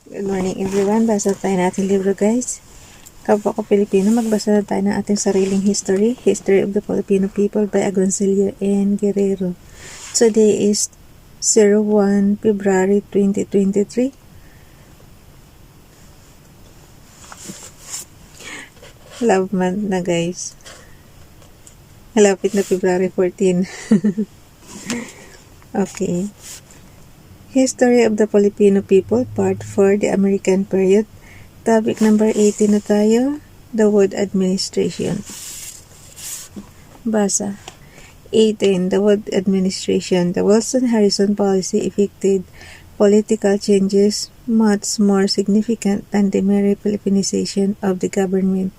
Good morning everyone. Basa tayo natin libro guys. Kapwa ko Filipino, magbasa na tayo ng ating sariling history. History of the Filipino People by Agoncillo and Guerrero. Today is 01 February 2023. Love month na guys. Malapit na February 14. Okay. History of the Filipino People, Part 4, the American Period. Topic number 18 na tayo, the Wood Administration. Basa. 18. The Wood Administration. The Wilson-Harrison policy effected political changes much more significant than the mere Filipinization of the government.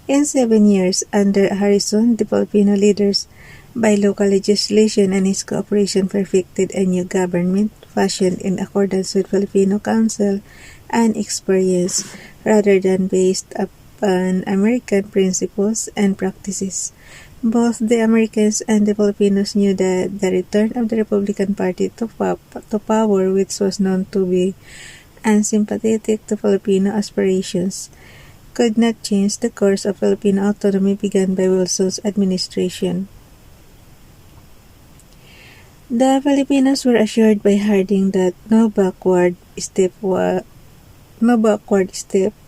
In 7 years, under Harrison, the Filipino leaders by local legislation and his cooperation perfected a new government fashioned in accordance with Filipino counsel and experience rather than based upon American principles and practices. Both the Americans and the Filipinos knew that the return of the Republican Party to power, which was known to be unsympathetic to Filipino aspirations, could not change the course of Filipino autonomy begun by Wilson's administration. The Filipinos were assured by Harding that no backward step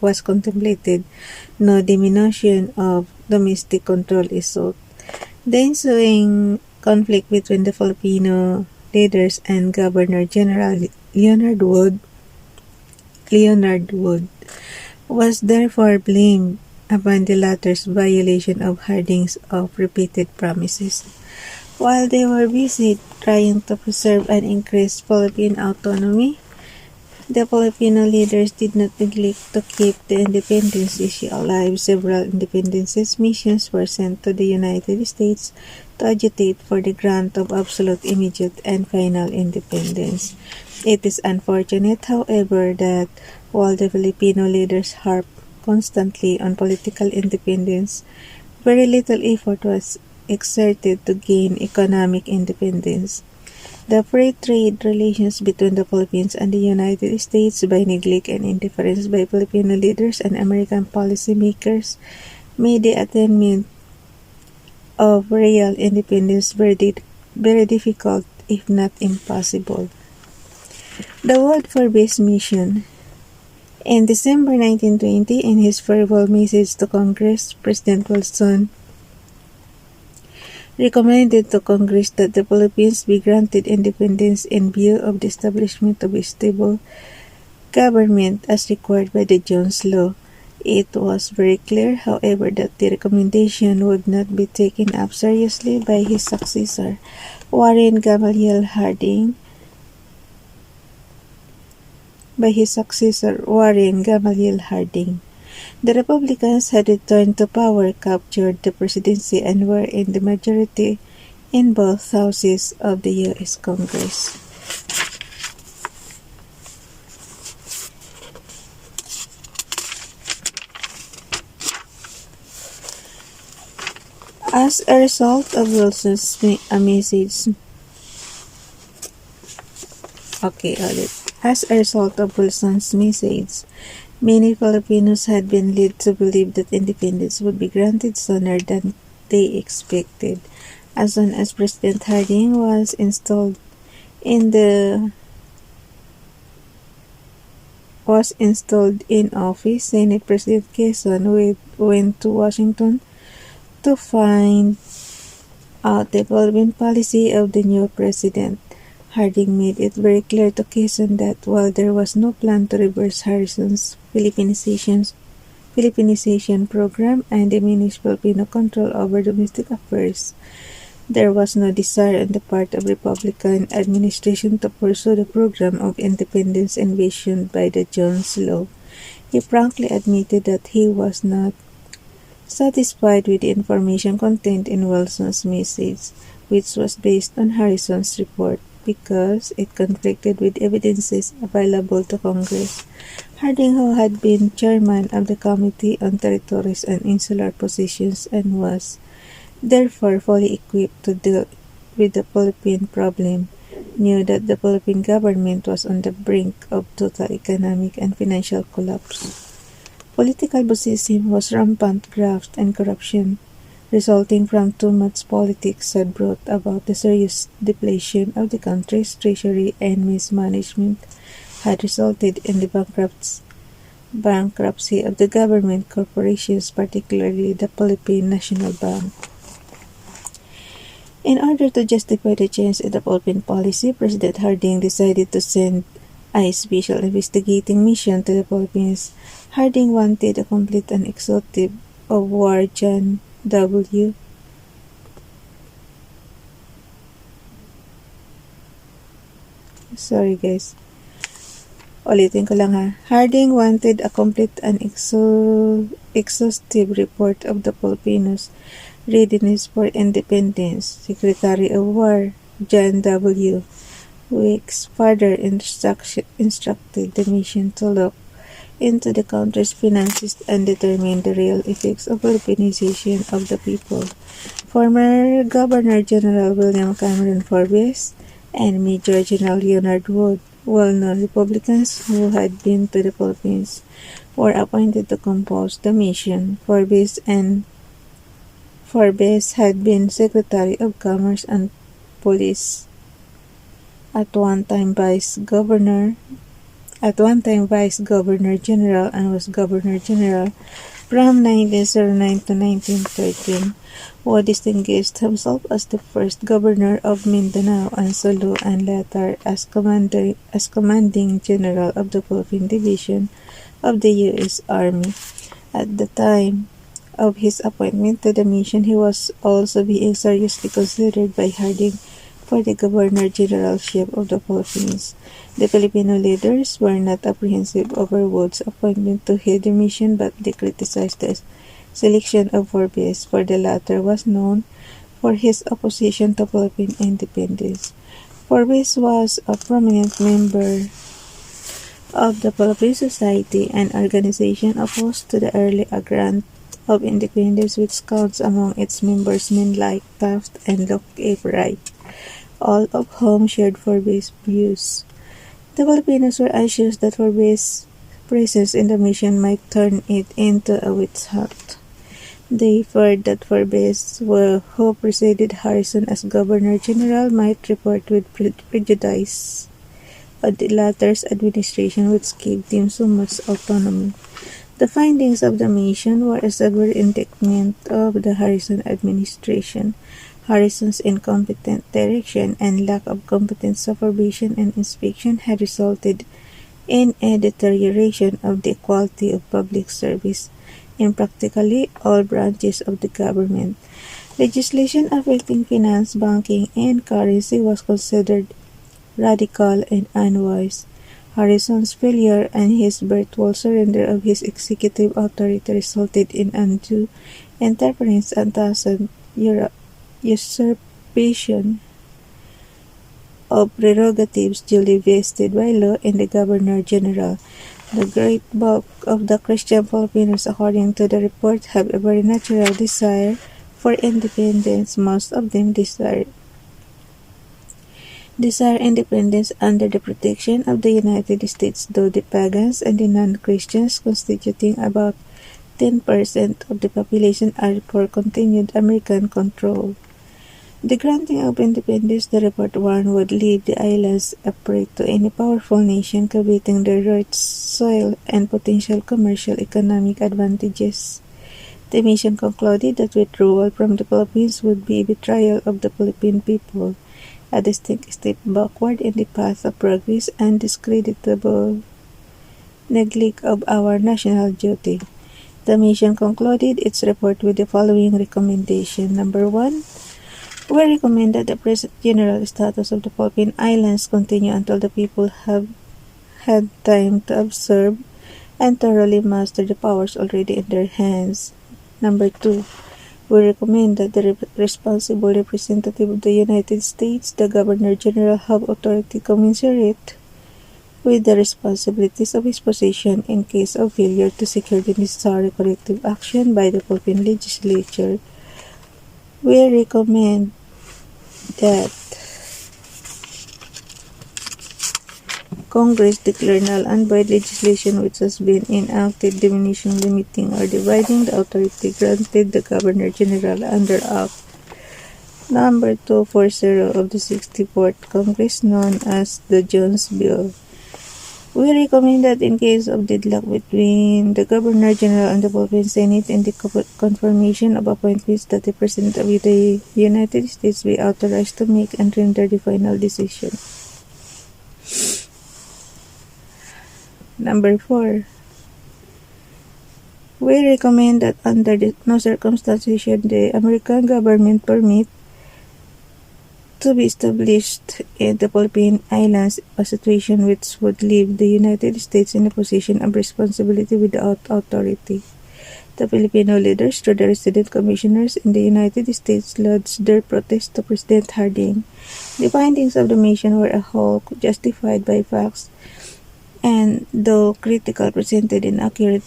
was contemplated, no diminution of domestic control is sought. The ensuing conflict between the Filipino leaders and Governor General Leonard Wood was therefore blamed upon the latter's violation of Harding's repeated promises. While they were busy trying to preserve and increase Philippine autonomy, the Filipino leaders did not neglect to keep the independence issue alive. Several independence missions were sent to the United States to agitate for the grant of absolute, immediate, and final independence. It is unfortunate, however, that while the Filipino leaders harped constantly on political independence, very little effort was exerted to gain economic independence. The free trade relations between the Philippines and the United States, by neglect and indifference by Filipino leaders and American policymakers, made the attainment of real independence very difficult, if not impossible. The Wood-Forbes Mission. In December 1920, in his farewell message to Congress, President Wilson recommended to Congress that the Philippines be granted independence in view of the establishment of a stable government as required by the Jones Law. It was very clear, however, that the recommendation would not be taken up seriously by his successor, Warren Gamaliel Harding. The Republicans had returned to power, captured the presidency, and were in the majority in both houses of the U.S. Congress. As a result of Wilson's message, many Filipinos had been led to believe that independence would be granted sooner than they expected. As soon as President Harding was installed in office, Senate President Quezon went to Washington to find out the Philippine policy of the new president. Harding made it very clear to Quezon that while there was no plan to reverse Harrison's Filipinization program and diminish Filipino control over domestic affairs, there was no desire on the part of Republican administration to pursue the program of independence envisioned by the Jones Law. He frankly admitted that he was not satisfied with the information contained in Wilson's message, which was based on Harrison's report, because it conflicted with evidences available to Congress. Harding, who had been chairman of the Committee on Territories and Insular Possessions and was therefore fully equipped to deal with the Philippine problem, knew that the Philippine government was on the brink of total economic and financial collapse. Political bullism was rampant, graft and corruption, resulting from too much politics, had brought about the serious depletion of the country's treasury, and mismanagement had resulted in the bankruptcy of the government corporations, particularly the Philippine National Bank. In order to justify the change in the Philippine policy, President Harding decided to send a special investigating mission to the Philippines. Harding wanted a complete and exhaustive of war. John W. Sorry guys. Ulitin ko lang ha. Harding wanted a complete and exhaustive report of the Filipinos' readiness for independence. Secretary of War John W. Weeks further instructed the mission to look into the country's finances and determine the real effects of Filipinization of the people. Former Governor General William Cameron Forbes and Major General Leonard Wood, well-known Republicans who had been to the Philippines, were appointed to compose the mission. Forbes had been Secretary of Commerce and Police, at one time Vice Governor General, and was Governor General from 1909 to 1913. Wood distinguished himself as the first governor of Mindanao and Sulu, and later as commanding general of the Philippine Division of the U.S. Army. At the time of his appointment to the mission, he was also being seriously considered by Harding for the Governor-Generalship of the Philippines. The Filipino leaders were not apprehensive over Wood's appointment to head the mission, but they criticized the selection of Forbes, for the latter was known for his opposition to Philippine independence. Forbes was a prominent member of the Philippine Society, an organization opposed to the early grant of independence, which counts among its members men like Taft and Locke Wright, all of whom shared Forbes' views. The Filipinos were anxious that Forbes' presence in the mission might turn it into a witch hunt. They feared that Forbes, who preceded Harrison as Governor General, might report with prejudice on the latter's administration, which gave him so much autonomy. The findings of the mission were a severe indictment of the Harrison administration. Harrison's incompetent direction and lack of competent supervision and inspection had resulted in a deterioration of the quality of public service in practically all branches of the government. Legislation affecting finance, banking, and currency was considered radical and unwise. Harrison's failure and his virtual surrender of his executive authority resulted in undue interference and tacit usurpation of prerogatives duly vested by law in the Governor-General. The great bulk of the Christian Filipinos, according to the report, have a very natural desire for independence. Most of them desire independence under the protection of the United States, though the pagans and the non-Christians, constituting about 10% of the population, are for continued American control. The granting of independence, the report warned, would leave the islands a prey to any powerful nation coveting their rich soil and potential commercial economic advantages. The mission concluded that withdrawal from the Philippines would be a betrayal of the Philippine people, a distinct step backward in the path of progress, and discreditable neglect of our national duty. The mission concluded its report with the following recommendation. Number 1. We recommend that the present general status of the Philippine Islands continue until the people have had time to observe and thoroughly master the powers already in their hands. Number 2. We recommend that the responsible representative of the United States, the Governor-General, have authority commensurate with the responsibilities of his position in case of failure to secure the necessary corrective action by the Philippine legislature. We recommend that Congress declared null and void legislation which has been enacted diminishing, limiting, or dividing the authority granted the Governor General under Act Number 240 of the 64th Congress, known as the Jones Bill. We recommend that in case of deadlock between the Governor General and the Philippine Senate and the confirmation of appointments, that the President of the United States be authorized to make and render the final decision. Number 4. We recommend that under no circumstances should the American government permit to be established in the Philippine Islands a situation which would leave the United States in a position of responsibility without authority. The Filipino leaders, through the resident commissioners in the United States, lodged their protest to President Harding. The findings of the mission were a whole justified by facts, and though critical, presented an accurate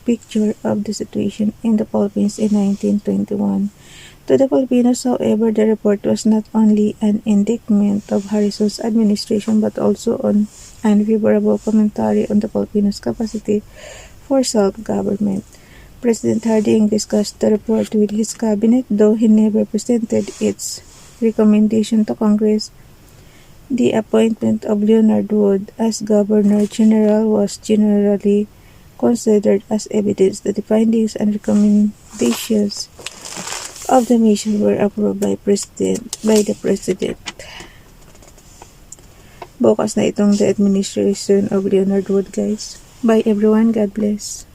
picture of the situation in the Philippines in 1921. To the Filipinos, however, the report was not only an indictment of Harrison's administration but also an unfavorable commentary on the Filipinos' capacity for self-government. President Harding discussed the report with his cabinet, though he never presented its recommendation to Congress. The appointment of Leonard Wood as Governor General was generally considered as evidence that the findings and recommendations of the mission were approved by the President. Bukas na itong the administration of Leonard Wood, guys. Bye everyone. God bless.